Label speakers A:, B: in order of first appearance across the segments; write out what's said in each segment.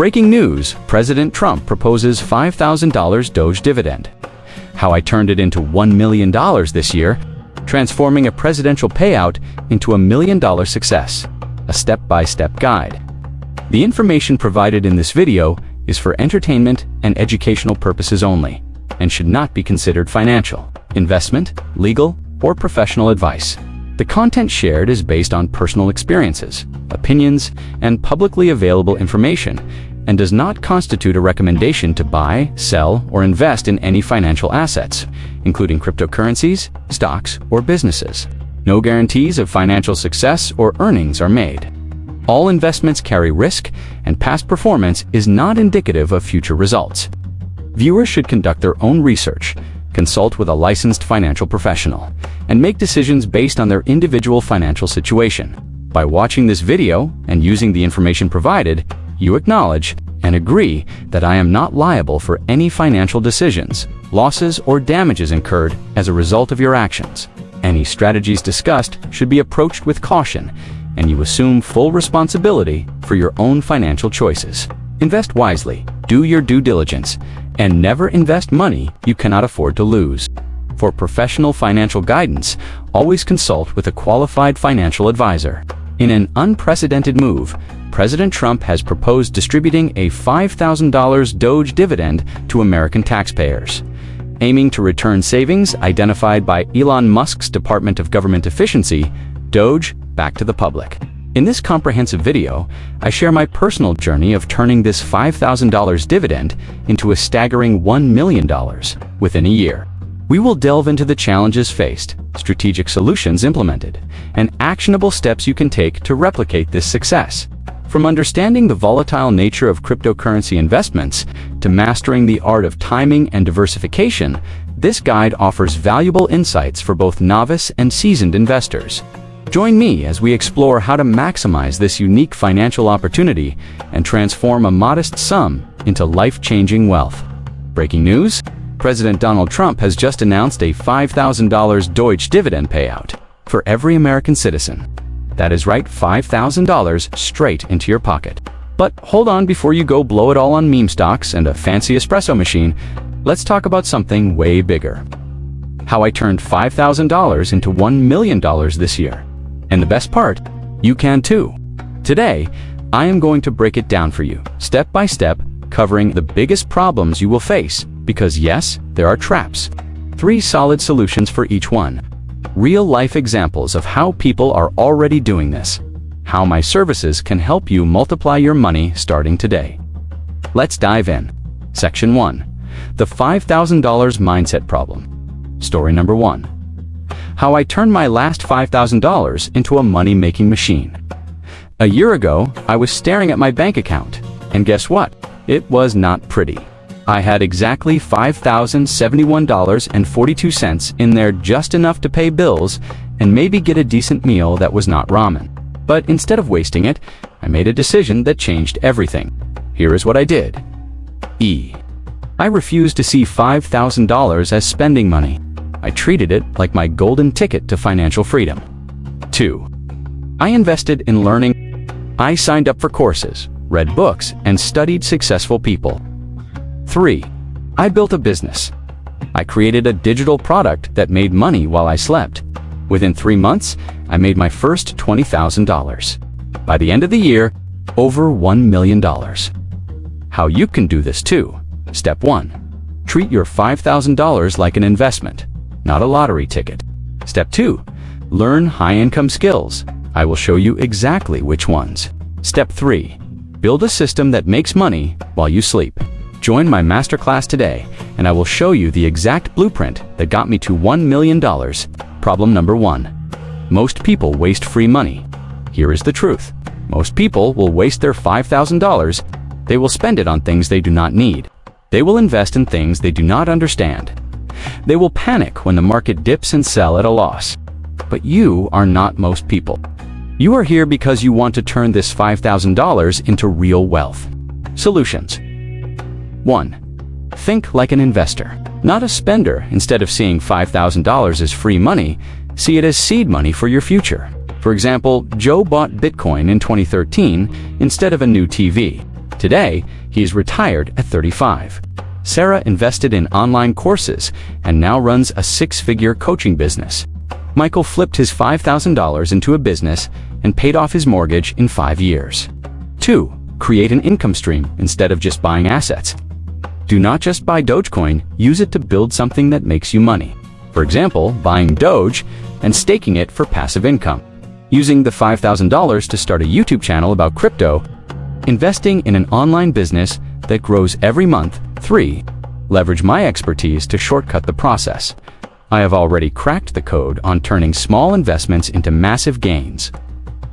A: Breaking news, President Trump proposes $5,000 DOGE dividend. How I turned it into $1 million this year, transforming a presidential payout into $1 million success. A step-by-step guide. The information provided in this video is for entertainment and educational purposes only, and should not be considered financial, investment, legal, or professional advice. The content shared is based on personal experiences, opinions, and publicly available information, and does not constitute a recommendation to buy, sell, or invest in any financial assets, including cryptocurrencies, stocks, or businesses. No guarantees of financial success or earnings are made. All investments carry risk, and past performance is not indicative of future results. Viewers should conduct their own research, consult with a licensed financial professional, and make decisions based on their individual financial situation. By watching this video and using the information provided, you acknowledge and agree that I am not liable for any financial decisions, losses, or damages incurred as a result of your actions. Any strategies discussed should be approached with caution, and you assume full responsibility for your own financial choices. Invest wisely, do your due diligence, and never invest money you cannot afford to lose. For professional financial guidance, always consult with a qualified financial advisor. In an unprecedented move, President Trump has proposed distributing a $5,000 DOGE dividend to American taxpayers, aiming to return savings identified by Elon Musk's Department of Government Efficiency, DOGE, back to the public. In this comprehensive video, I share my personal journey of turning this $5,000 dividend into a staggering $1 million within a year. We will delve into the challenges faced, strategic solutions implemented, and actionable steps you can take to replicate this success. From understanding the volatile nature of cryptocurrency investments to mastering the art of timing and diversification, this guide offers valuable insights for both novice and seasoned investors. Join me as we explore how to maximize this unique financial opportunity and transform a modest sum into life-changing wealth. Breaking news: President Donald Trump has just announced a $5,000 DOGE dividend payout for every American citizen. That is right, $5,000 straight into your pocket. But hold on, before you go blow it all on meme stocks and a fancy espresso machine, let's talk about something way bigger. How I turned $5,000 into $1 million this year. And the best part, you can too. Today, I am going to break it down for you, step by step, covering the biggest problems you will face, because yes, there are traps. 3 solid solutions for each one. Real-life examples of how people are already doing this. How my services can help you multiply your money starting today. Let's dive in. Section 1. The $5,000 mindset problem. Story number 1. How I turned my last $5,000 into a money-making machine. A year ago, I was staring at my bank account, and guess what? It was not pretty. I had exactly $5,071.42 in there, just enough to pay bills and maybe get a decent meal that was not ramen. But instead of wasting it, I made a decision that changed everything. Here is what I did. I refused to see $5,000 as spending money. I treated it like my golden ticket to financial freedom. 2. I invested in learning. I signed up for courses, read books, and studied successful people. 3. I built a business. I created a digital product that made money while I slept. Within 3 months, I made my first $20,000. By the end of the year, over $1 million. How you can do this too. Step 1. Treat your $5,000 like an investment, not a lottery ticket. Step 2. Learn high-income skills. I will show you exactly which ones. Step 3. Build a system that makes money while you sleep. Join my masterclass today, and I will show you the exact blueprint that got me to $1 million. Problem number 1. Most people waste free money. Here is the truth. Most people will waste their $5,000. They will spend it on things they do not need. They will invest in things they do not understand. They will panic when the market dips and sell at a loss. But you are not most people. You are here because you want to turn this $5,000 into real wealth. Solutions. 1. Think like an investor, not a spender. Instead of seeing $5,000 as free money, see it as seed money for your future. For example, Joe bought Bitcoin in 2013 instead of a new TV. Today, he's retired at 35. Sarah invested in online courses and now runs a six-figure coaching business. Michael flipped his $5,000 into a business and paid off his mortgage in 5 years. 2. Create an income stream instead of just buying assets. Do not just buy Dogecoin, use it to build something that makes you money. For example, buying Doge and staking it for passive income. Using the $5,000 to start a YouTube channel about crypto. Investing in an online business that grows every month. 3. Leverage my expertise to shortcut the process. I have already cracked the code on turning small investments into massive gains.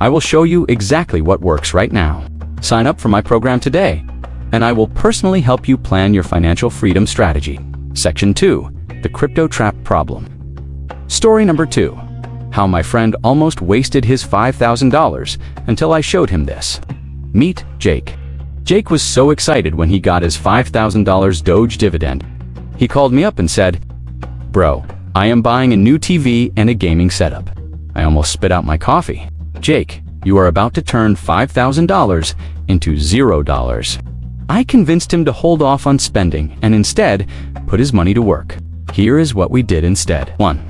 A: I will show you exactly what works right now. Sign up for my program today, and I will personally help you plan your financial freedom strategy. Section 2. The Crypto Trap Problem. Story number 2. How my friend almost wasted his $5,000 until I showed him this. Meet Jake. Jake was so excited when he got his $5,000 Doge dividend. He called me up and said, "Bro, I am buying a new TV and a gaming setup." I almost spit out my coffee. "Jake, you are about to turn $5,000 into $0. I convinced him to hold off on spending and instead put his money to work. Here is what we did instead. 1.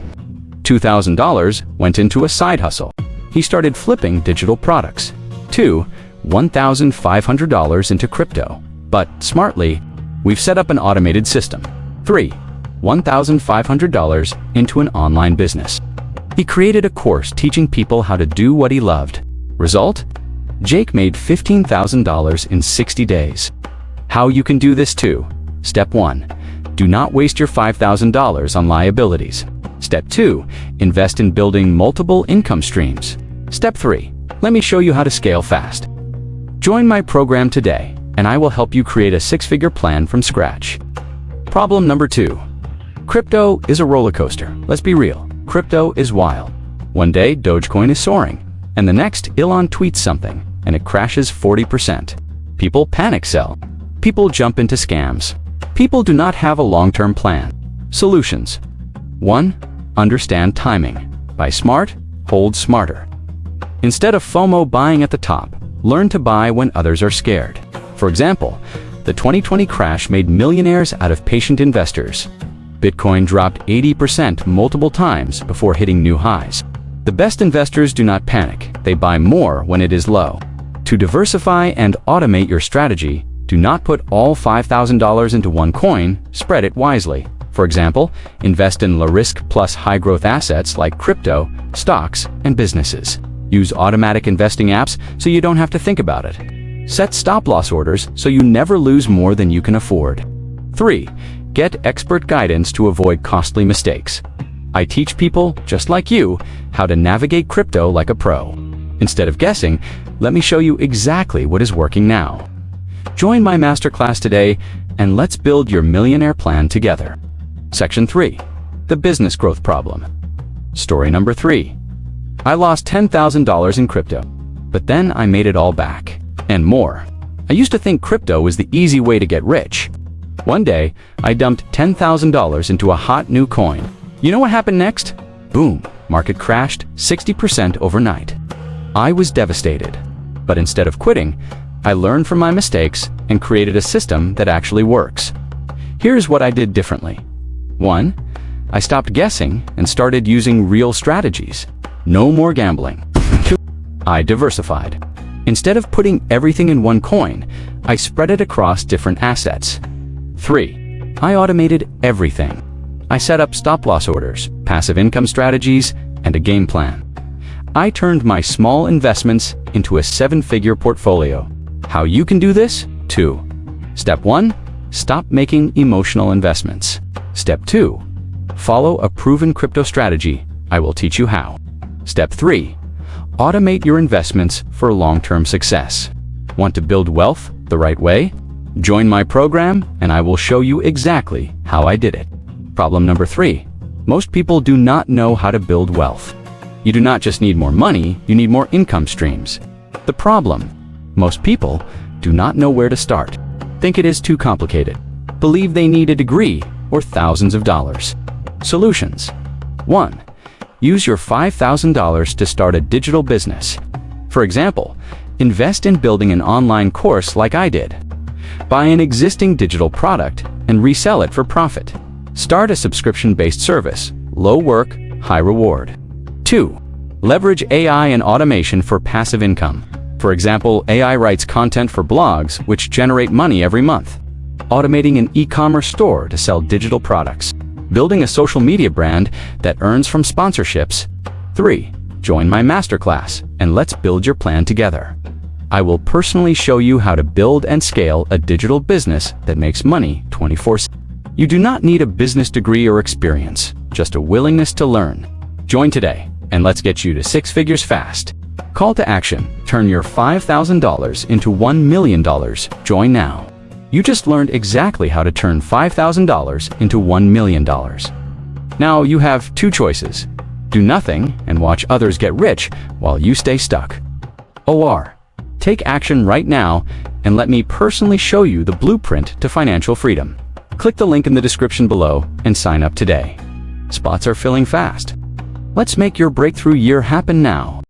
A: $2,000 went into a side hustle. He started flipping digital products. 2. $1,500 into crypto. But smartly, we've set up an automated system. 3. $1,500 into an online business. He created a course teaching people how to do what he loved. Result? Jake made $15,000 in 60 days. How you can do this too. Step 1. Do not waste your $5,000 on liabilities. Step 2. Invest in building multiple income streams. Step 3. Let me show you how to scale fast. Join my program today, and I will help you create a six-figure plan from scratch. Problem number 2. Crypto is a roller coaster. Let's be real. Crypto is wild. One day, Dogecoin is soaring, and the next, Elon tweets something, and it crashes 40%. People panic sell. People jump into scams. People do not have a long-term plan. Solutions. 1. Understand timing. Buy smart, hold smarter. Instead of FOMO buying at the top, learn to buy when others are scared. For example, the 2020 crash made millionaires out of patient investors. Bitcoin dropped 80% multiple times before hitting new highs. The best investors do not panic, they buy more when it is low. To diversify and automate your strategy, do not put all $5,000 into one coin, spread it wisely. For example, invest in low-risk plus high-growth assets like crypto, stocks, and businesses. Use automatic investing apps so you don't have to think about it. Set stop-loss orders so you never lose more than you can afford. 3. Get expert guidance to avoid costly mistakes. I teach people, just like you, how to navigate crypto like a pro. Instead of guessing, let me show you exactly what is working now. Join my masterclass today, and let's build your millionaire plan together. Section 3. The Business Growth Problem. Story number 3. I lost $10,000 in crypto, but then I made it all back, and more. I used to think crypto was the easy way to get rich. One day, I dumped $10,000 into a hot new coin. You know what happened next? Boom, market crashed 60% overnight. I was devastated, but instead of quitting, I learned from my mistakes and created a system that actually works. Here's what I did differently. 1. I stopped guessing and started using real strategies. No more gambling. 2. I diversified. Instead of putting everything in one coin, I spread it across different assets. 3. I automated everything. I set up stop-loss orders, passive income strategies, and a game plan. I turned my small investments into a 7-figure portfolio. How you can do this? 2. Step 1. Stop making emotional investments. Step 2. Follow a proven crypto strategy. I will teach you how. Step 3. Automate your investments for long-term success. Want to build wealth the right way? Join my program and I will show you exactly how I did it. Problem number 3. Most people do not know how to build wealth. You do not just need more money, you need more income streams. The problem: most people do not know where to start. Think it is too complicated. Believe they need a degree or thousands of dollars. Solutions. 1. Use your $5,000 to start a digital business. For example, invest in building an online course like I did. Buy an existing digital product and resell it for profit. Start a subscription-based service. Low work, high reward. 2. Leverage AI and automation for passive income. For example, AI writes content for blogs which generate money every month. Automating an e-commerce store to sell digital products. Building a social media brand that earns from sponsorships. 3. Join my masterclass and let's build your plan together. I will personally show you how to build and scale a digital business that makes money 24/7. You do not need a business degree or experience, just a willingness to learn. Join today, and let's get you to 6 figures fast. Call to action. Turn your $5,000 into $1 million. Join now. You just learned exactly how to turn $5,000 into $1 million. Now you have 2 choices. Do nothing and watch others get rich while you stay stuck. Or take action right now and let me personally show you the blueprint to financial freedom. Click the link in the description below and sign up today. Spots are filling fast. Let's make your breakthrough year happen now.